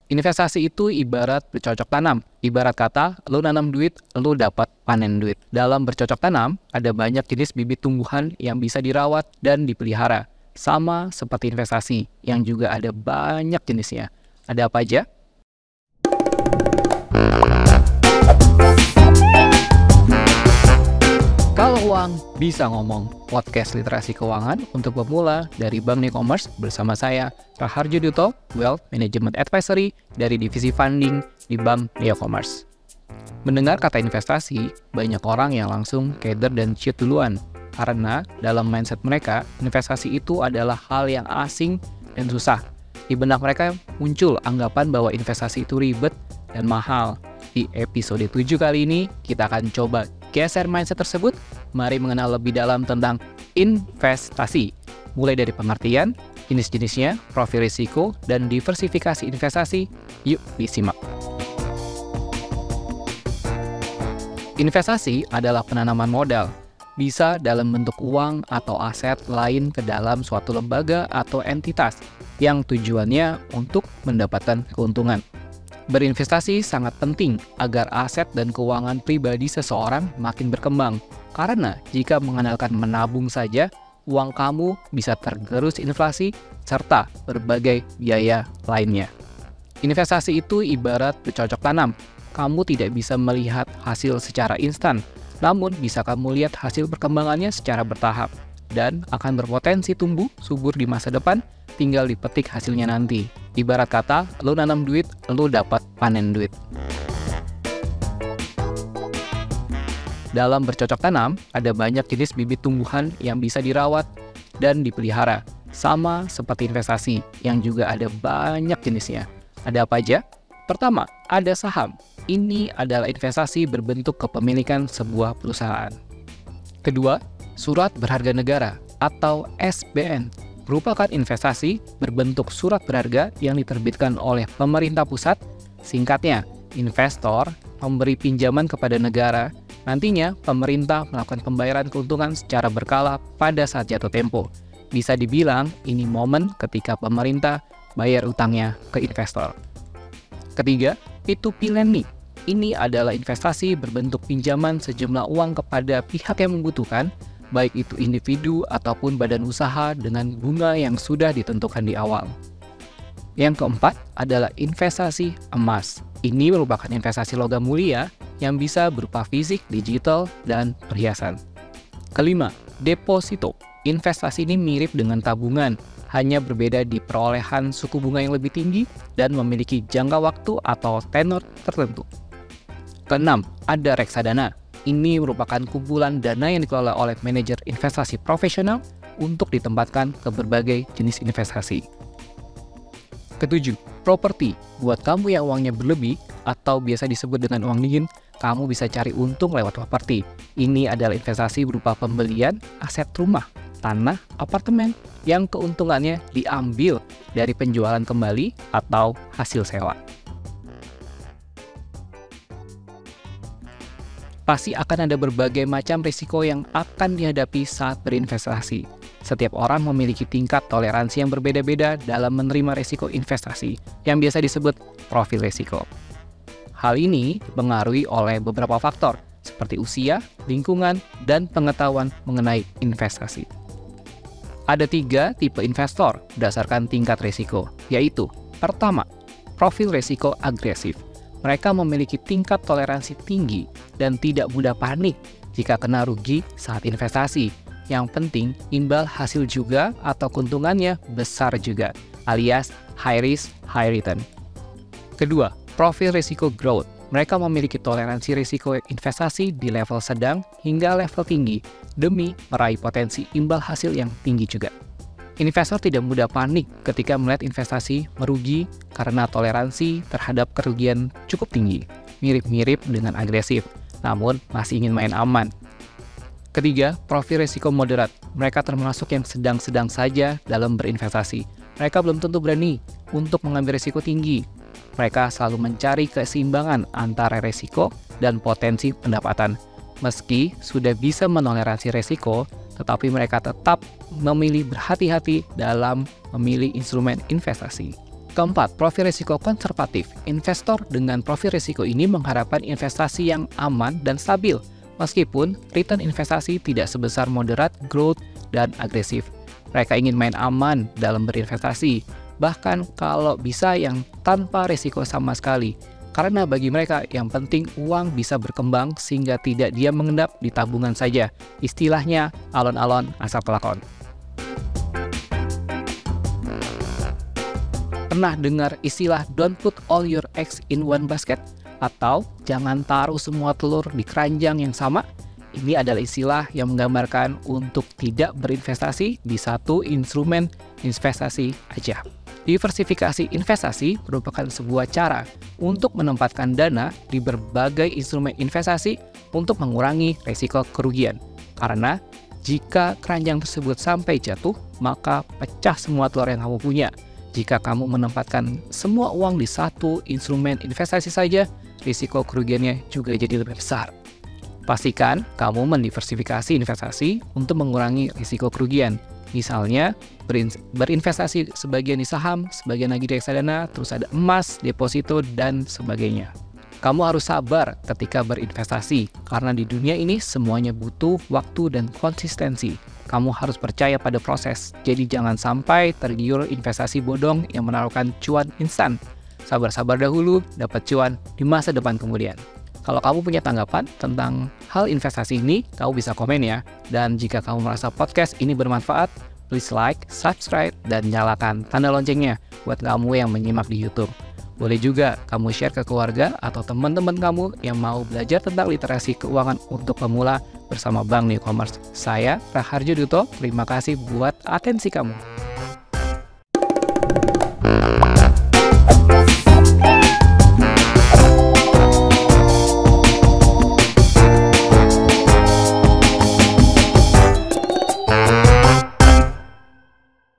Investasi itu ibarat bercocok tanam. Ibarat kata, lu nanam duit, lu dapat panen duit. Dalam bercocok tanam, ada banyak jenis bibit tumbuhan yang bisa dirawat dan dipelihara. Sama seperti investasi, yang juga ada banyak jenisnya. Ada apa aja? Kalau uang bisa ngomong, podcast literasi keuangan untuk pemula dari Bank Newcommerce bersama saya, Raharjo Duto, Wealth Management Advisory dari Divisi Funding di Bank Newcommerce. Mendengar kata investasi, banyak orang yang langsung keder dan ciut duluan. Karena dalam mindset mereka, investasi itu adalah hal yang asing dan susah. Di benak mereka muncul anggapan bahwa investasi itu ribet dan mahal. Di episode 7 kali ini, kita akan coba geser mindset tersebut. Mari mengenal lebih dalam tentang investasi. Mulai dari pengertian, jenis-jenisnya, profil risiko, dan diversifikasi investasi. Yuk disimak. Investasi adalah penanaman modal. Bisa dalam bentuk uang atau aset lain ke dalam suatu lembaga atau entitas yang tujuannya untuk mendapatkan keuntungan. Berinvestasi sangat penting agar aset dan keuangan pribadi seseorang makin berkembang. Karena jika mengandalkan menabung saja, uang kamu bisa tergerus inflasi serta berbagai biaya lainnya. Investasi itu ibarat bercocok tanam. Kamu tidak bisa melihat hasil secara instan, namun bisa kamu lihat hasil perkembangannya secara bertahap dan akan berpotensi tumbuh subur di masa depan, tinggal dipetik hasilnya nanti. Ibarat kata, lu nanam duit, lu dapat panen duit. Dalam bercocok tanam, ada banyak jenis bibit tumbuhan yang bisa dirawat dan dipelihara. Sama seperti investasi, yang juga ada banyak jenisnya. Ada apa aja? Pertama, ada saham. Ini adalah investasi berbentuk kepemilikan sebuah perusahaan. Kedua, surat berharga negara atau SBN. Merupakan investasi berbentuk surat berharga yang diterbitkan oleh pemerintah pusat. Singkatnya, investor memberi pinjaman kepada negara. Nantinya, pemerintah melakukan pembayaran keuntungan secara berkala pada saat jatuh tempo. Bisa dibilang, ini momen ketika pemerintah bayar utangnya ke investor. Ketiga, P2P lending. Ini adalah investasi berbentuk pinjaman sejumlah uang kepada pihak yang membutuhkan, baik itu individu ataupun badan usaha dengan bunga yang sudah ditentukan di awal. Yang keempat adalah investasi emas. Ini merupakan investasi logam mulia yang bisa berupa fisik, digital, dan perhiasan. Kelima, deposito. Investasi ini mirip dengan tabungan, hanya berbeda di perolehan suku bunga yang lebih tinggi dan memiliki jangka waktu atau tenor tertentu. Keenam, ada reksadana. Ini merupakan kumpulan dana yang dikelola oleh manajer investasi profesional untuk ditempatkan ke berbagai jenis investasi. Ketujuh, properti. Buat kamu yang uangnya berlebih atau biasa disebut dengan uang dingin, kamu bisa cari untung lewat properti. Ini adalah investasi berupa pembelian aset rumah, tanah, apartemen yang keuntungannya diambil dari penjualan kembali atau hasil sewa. Pasti akan ada berbagai macam risiko yang akan dihadapi saat berinvestasi. Setiap orang memiliki tingkat toleransi yang berbeda-beda dalam menerima risiko investasi, yang biasa disebut profil risiko. Hal ini dipengaruhi oleh beberapa faktor, seperti usia, lingkungan, dan pengetahuan mengenai investasi. Ada 3 tipe investor berdasarkan tingkat risiko, yaitu pertama, profil risiko agresif. Mereka memiliki tingkat toleransi tinggi dan tidak mudah panik jika kena rugi saat investasi. Yang penting, imbal hasil juga atau keuntungannya besar juga, alias high risk, high return. Kedua, profil risiko growth. Mereka memiliki toleransi risiko investasi di level sedang hingga level tinggi demi meraih potensi imbal hasil yang tinggi juga. Investor tidak mudah panik ketika melihat investasi merugi karena toleransi terhadap kerugian cukup tinggi, mirip-mirip dengan agresif, namun masih ingin main aman. Ketiga, profil risiko moderat. Mereka termasuk yang sedang-sedang saja dalam berinvestasi. Mereka belum tentu berani untuk mengambil risiko tinggi. Mereka selalu mencari keseimbangan antara risiko dan potensi pendapatan. Meski sudah bisa menoleransi risiko, tetapi mereka tetap memilih berhati-hati dalam memilih instrumen investasi. Keempat, profil risiko konservatif. Investor dengan profil risiko ini mengharapkan investasi yang aman dan stabil, meskipun return investasi tidak sebesar moderate growth dan agresif. Mereka ingin main aman dalam berinvestasi, bahkan kalau bisa yang tanpa risiko sama sekali. Karena bagi mereka yang penting uang bisa berkembang sehingga tidak dia mengendap di tabungan saja. Istilahnya alon-alon asal kelakon. Pernah dengar istilah don't put all your eggs in one basket? Atau jangan taruh semua telur di keranjang yang sama? Ini adalah istilah yang menggambarkan untuk tidak berinvestasi di satu instrumen investasi aja. Diversifikasi investasi merupakan sebuah cara untuk menempatkan dana di berbagai instrumen investasi untuk mengurangi risiko kerugian. Karena jika keranjang tersebut sampai jatuh, maka pecah semua telur yang kamu punya. Jika kamu menempatkan semua uang di satu instrumen investasi saja, risiko kerugiannya juga jadi lebih besar. Pastikan kamu mendiversifikasi investasi untuk mengurangi risiko kerugian. Misalnya, berinvestasi sebagian di saham, sebagian lagi di reksadana, terus ada emas, deposito, dan sebagainya. Kamu harus sabar ketika berinvestasi, karena di dunia ini semuanya butuh waktu dan konsistensi. Kamu harus percaya pada proses, jadi jangan sampai tergiur investasi bodong yang menaruhkan cuan instan. Sabar-sabar dahulu, dapat cuan di masa depan kemudian. Kalau kamu punya tanggapan tentang hal investasi ini, kamu bisa komen ya. Dan jika kamu merasa podcast ini bermanfaat, please like, subscribe, dan nyalakan tanda loncengnya buat kamu yang menyimak di YouTube. Boleh juga kamu share ke keluarga atau teman-teman kamu yang mau belajar tentang literasi keuangan untuk pemula bersama Bank Newcomers. Saya, Raharjo Duto, terima kasih buat atensi kamu.